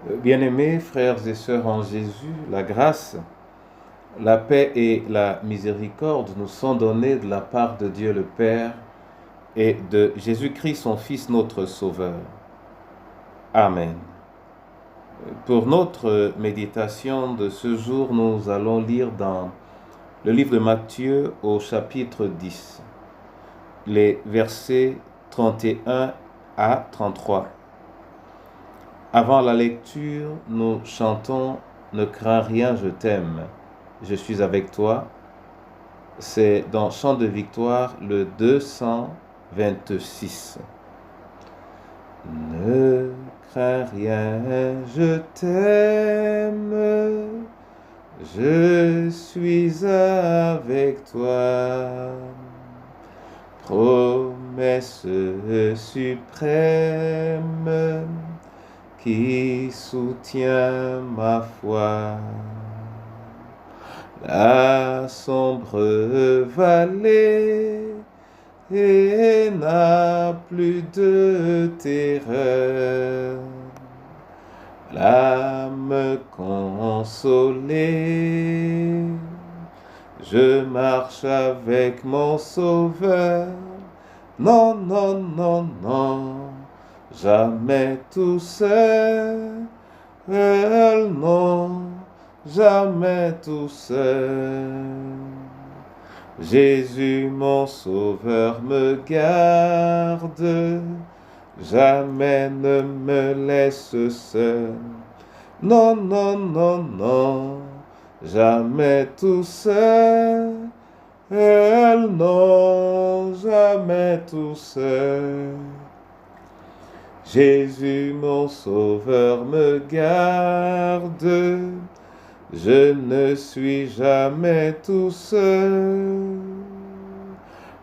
Bien-aimés frères et sœurs en Jésus, la grâce, la paix et la miséricorde nous sont données de la part de Dieu le Père et de Jésus-Christ son Fils notre Sauveur. Amen. Pour notre méditation de ce jour, nous allons lire dans le livre de Matthieu au chapitre 10, les versets 31 à 33. Avant la lecture, nous chantons « Ne crains rien, je t'aime, je suis avec toi ». C'est dans Chant de victoire le 226. Ne crains rien, je t'aime, je suis avec toi. Promesse suprême qui soutient ma foi. La sombre vallée n'a plus de terreur. L'âme consolée, je marche avec mon Sauveur. Non, non, non, non, jamais tout seul, non, jamais tout seul. Jésus mon Sauveur me garde, jamais ne me laisse seul. Non, non, non, non, jamais tout seul, non, jamais tout seul. Jésus mon Sauveur me garde, je ne suis jamais tout seul.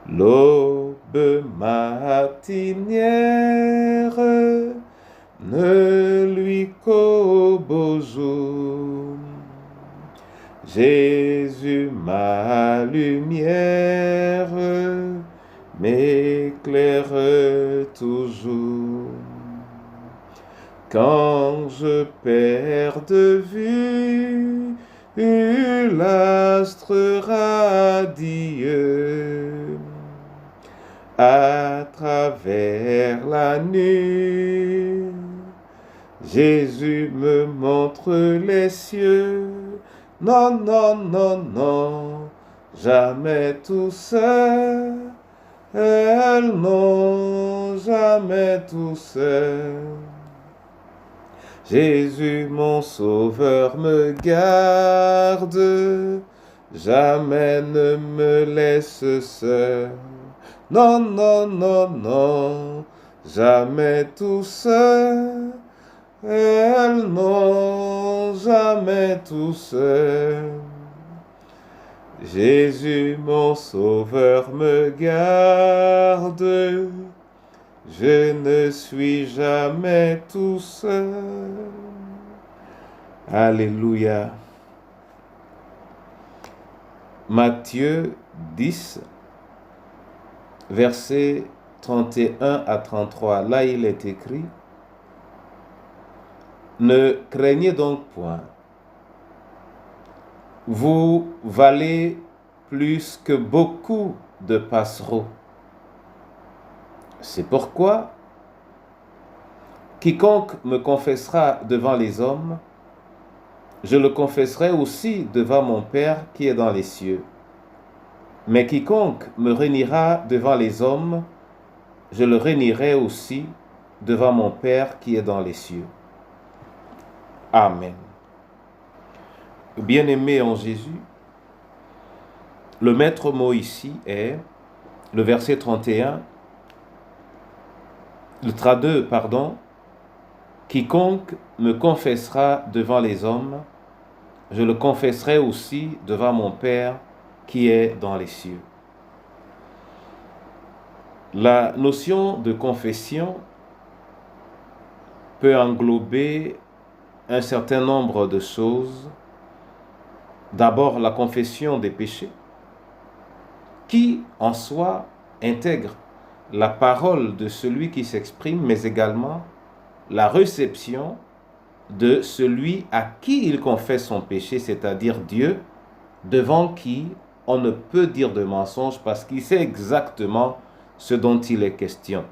L'aube matinière ne luit qu'au beau jour. Jésus ma lumière m'éclaire toujours. Quand je perds de vue l'astre radieux, à travers la nuit, Jésus me montre les cieux. Non, non, non, non, jamais tout seul, non, jamais tout seul. Jésus mon Sauveur me garde, jamais ne me laisse seul. Non, non, non, non, jamais tout seul, non, jamais tout seul. Jésus mon Sauveur me garde, je ne suis jamais tout seul. Alléluia. Matthieu 10, versets 31 à 33. Là, il est écrit: Ne craignez donc point. Vous valez plus que beaucoup de passereaux. C'est pourquoi quiconque me confessera devant les hommes, je le confesserai aussi devant mon Père qui est dans les cieux. Mais quiconque me réniera devant les hommes, je le rénierai aussi devant mon Père qui est dans les cieux. Amen. Bien-aimés en Jésus, le maître mot ici est le verset 31, le 32, pardon. Quiconque me confessera devant les hommes, je le confesserai aussi devant mon Père qui est dans les cieux. La notion de confession peut englober un certain nombre de choses. D'abord, la confession des péchés, qui en soi intègre la parole de celui qui s'exprime, mais également la réception de celui à qui il confesse son péché, c'est-à-dire Dieu, devant qui on ne peut dire de mensonge parce qu'il sait exactement ce dont il est question.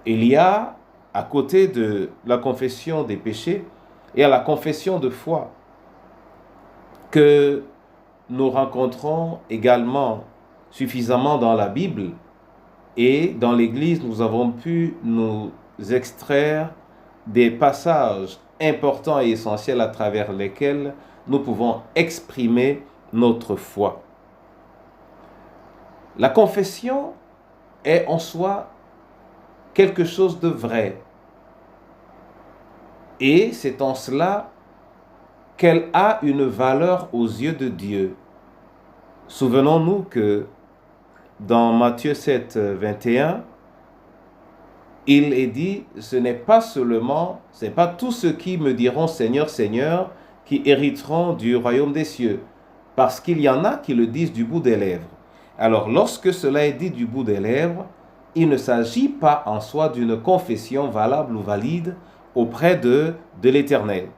Il y a, à côté de la confession des péchés, et à la confession de foi que nous rencontrons également suffisamment dans la Bible, et dans l'Église, nous avons pu nous extraire des passages importants et essentiels à travers lesquels nous pouvons exprimer notre foi. La confession est en soi quelque chose de vrai. Et c'est en cela qu'elle a une valeur aux yeux de Dieu. Souvenons-nous que dans Matthieu 7, 21, il est dit, ce n'est pas tous ceux qui me diront Seigneur, Seigneur, qui hériteront du royaume des cieux, parce qu'il y en a qui le disent du bout des lèvres. Alors, lorsque cela est dit du bout des lèvres, il ne s'agit pas en soi d'une confession valable ou valide auprès de l'Éternel.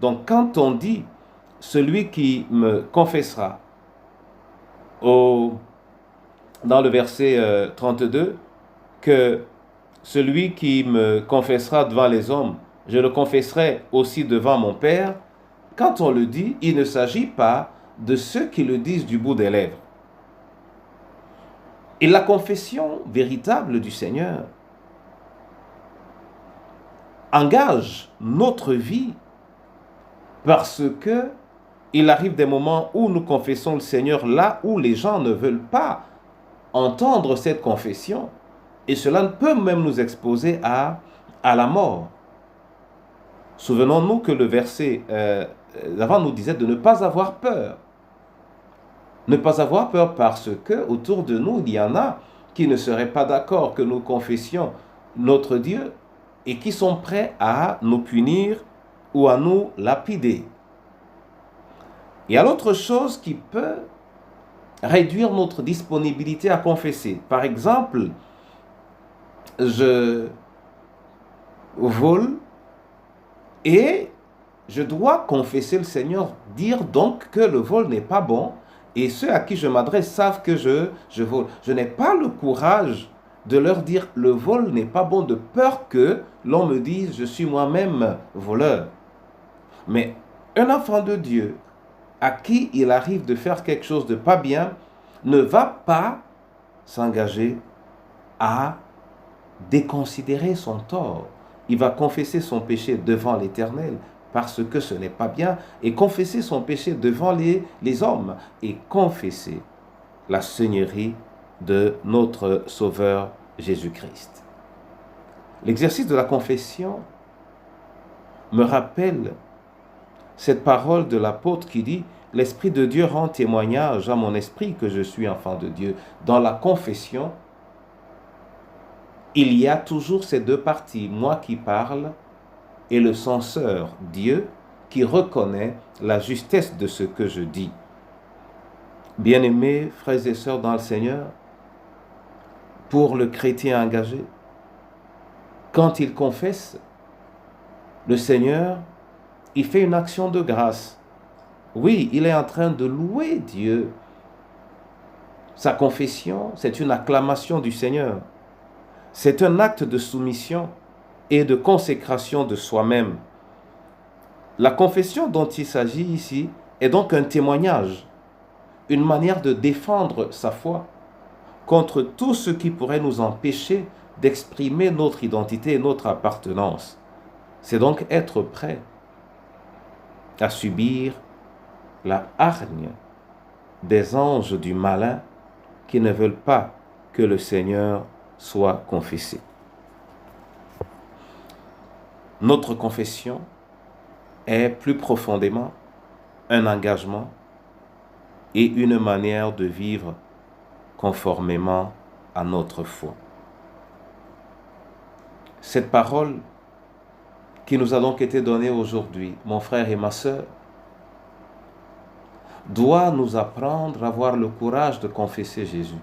Donc, quand on dit celui qui me confessera, dans le verset 32, que celui qui me confessera devant les hommes, je le confesserai aussi devant mon Père. Quand on le dit, il ne s'agit pas de ceux qui le disent du bout des lèvres. Et la confession véritable du Seigneur engage notre vie parce que il arrive des moments où nous confessons le Seigneur là où les gens ne veulent pas entendre cette confession. Et cela peut même nous exposer à la mort. Souvenons-nous que le verset d'avant nous disait de ne pas avoir peur. Ne pas avoir peur parce que autour de nous, il y en a qui ne seraient pas d'accord que nous confessions notre Dieu et qui sont prêts à nous punir ou à nous lapider. Il y a l'autre chose qui peut réduire notre disponibilité à confesser. Par exemple, je vole et je dois confesser le Seigneur, dire donc que le vol n'est pas bon et ceux à qui je m'adresse savent que je vole. Je n'ai pas le courage de leur dire le vol n'est pas bon de peur que l'on me dise je suis moi-même voleur. Mais un enfant de Dieu à qui il arrive de faire quelque chose de pas bien ne va pas s'engager à déconsidérer son tort. Il va confesser son péché devant l'Éternel parce que ce n'est pas bien et confesser son péché devant les hommes et confesser la seigneurie de notre Sauveur Jésus-Christ. L'exercice de la confession me rappelle cette parole de l'apôtre qui dit « L'Esprit de Dieu rend témoignage à mon esprit que je suis enfant de Dieu ». Dans la confession, il y a toujours ces deux parties, moi qui parle et le censeur, Dieu, qui reconnaît la justesse de ce que je dis. Bien-aimés frères et sœurs dans le Seigneur, pour le chrétien engagé, quand il confesse le Seigneur, il fait une action de grâce. Oui, il est en train de louer Dieu. Sa confession, c'est une acclamation du Seigneur. C'est un acte de soumission et de consécration de soi-même. La confession dont il s'agit ici est donc un témoignage, une manière de défendre sa foi contre tout ce qui pourrait nous empêcher d'exprimer notre identité et notre appartenance. C'est donc être prêt à subir la hargne des anges du malin qui ne veulent pas que le Seigneur soit confessé. Notre confession est plus profondément un engagement et une manière de vivre conformément à notre foi. Cette parole qui nous a donc été donnée aujourd'hui, mon frère et ma sœur, doit nous apprendre à avoir le courage de confesser Jésus.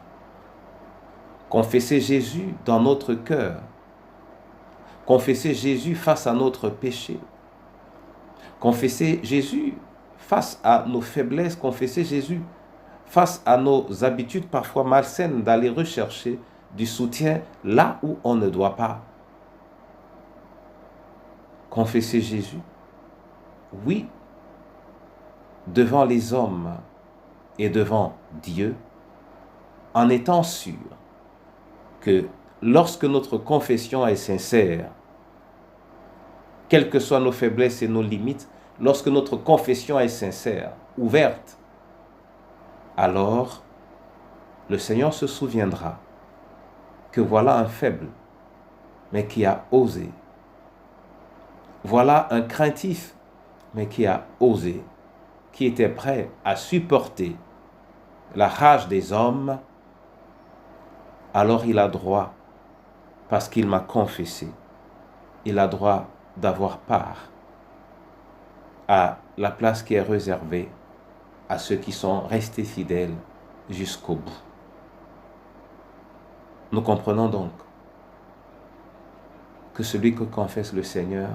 Confesser Jésus dans notre cœur. confesser Jésus face à notre péché, confesser Jésus face à nos faiblesses, confesser Jésus face à nos habitudes parfois malsaines d'aller rechercher du soutien là où on ne doit pas. Confesser Jésus, oui, devant les hommes et devant Dieu, en étant sûr que lorsque notre confession est sincère, quelles que soient nos faiblesses et nos limites, lorsque notre confession est sincère, ouverte, alors le Seigneur se souviendra que voilà un faible, mais qui a osé. Voilà un craintif, mais qui a osé, qui était prêt à supporter la rage des hommes. Alors il a droit, parce qu'il m'a confessé, il a droit d'avoir part à la place qui est réservée à ceux qui sont restés fidèles jusqu'au bout. Nous comprenons donc que celui que confesse le Seigneur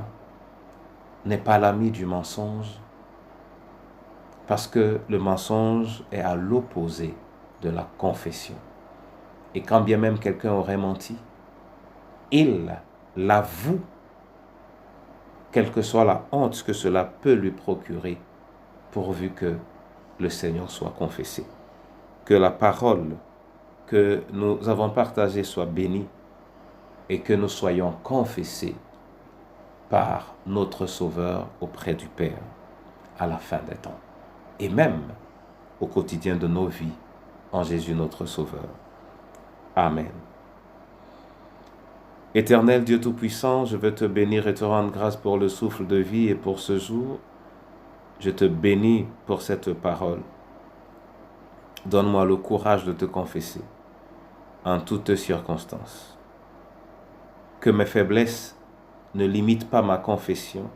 n'est pas l'ami du mensonge, parce que le mensonge est à l'opposé de la confession. Et quand bien même quelqu'un aurait menti, il l'avoue, quelle que soit la honte que cela peut lui procurer, pourvu que le Seigneur soit confessé. Que la parole que nous avons partagée soit bénie et que nous soyons confessés par notre Sauveur auprès du Père à la fin des temps et même au quotidien de nos vies en Jésus notre Sauveur. Amen. Éternel Dieu Tout-Puissant, je veux te bénir et te rendre grâce pour le souffle de vie et pour ce jour. Je te bénis pour cette parole. Donne-moi le courage de te confesser en toutes circonstances. Que mes faiblesses ne limitent pas ma confession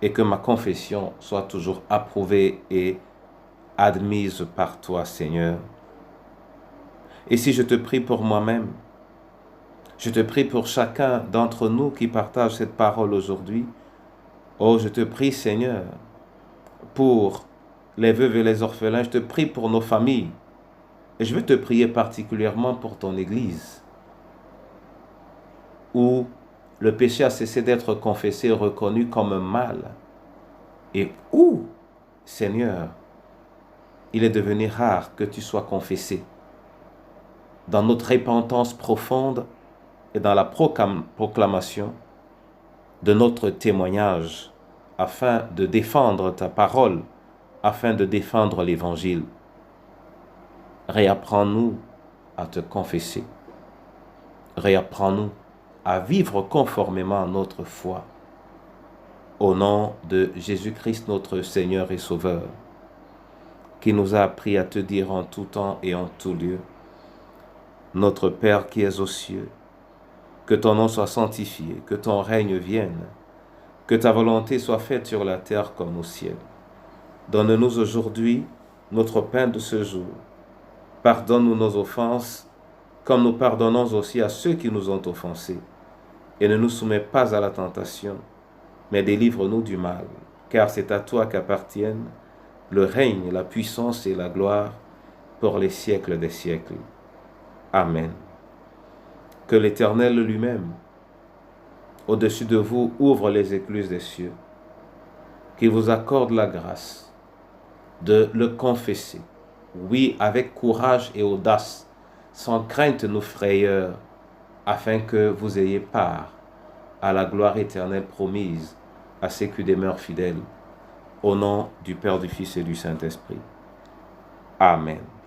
et que ma confession soit toujours approuvée et admise par toi, Seigneur. Et si je te prie pour moi-même, je te prie pour chacun d'entre nous qui partage cette parole aujourd'hui. Oh, je te prie, Seigneur, pour les veuves et les orphelins, je te prie pour nos familles. Et je veux te prier particulièrement pour ton Église, où le péché a cessé d'être confessé et reconnu comme un mal. Et où, Seigneur, il est devenu rare que tu sois confessé. Dans notre repentance profonde et dans la proclamation de notre témoignage, afin de défendre ta parole, afin de défendre l'Évangile. Réapprends-nous à te confesser. Réapprends-nous à vivre conformément à notre foi. Au nom de Jésus-Christ, notre Seigneur et Sauveur, qui nous a appris à te dire en tout temps et en tout lieu, notre Père qui es aux cieux, que ton nom soit sanctifié, que ton règne vienne, que ta volonté soit faite sur la terre comme au ciel. Donne-nous aujourd'hui notre pain de ce jour. Pardonne-nous nos offenses, comme nous pardonnons aussi à ceux qui nous ont offensés. Et ne nous soumets pas à la tentation, mais délivre-nous du mal, car c'est à toi qu'appartiennent le règne, la puissance et la gloire pour les siècles des siècles. Amen. Que l'Éternel lui-même, au-dessus de vous, ouvre les écluses des cieux, qu'il vous accorde la grâce de le confesser, oui, avec courage et audace, sans crainte ni frayeur, afin que vous ayez part à la gloire éternelle promise à ceux qui demeurent fidèles, au nom du Père, du Fils et du Saint-Esprit. Amen.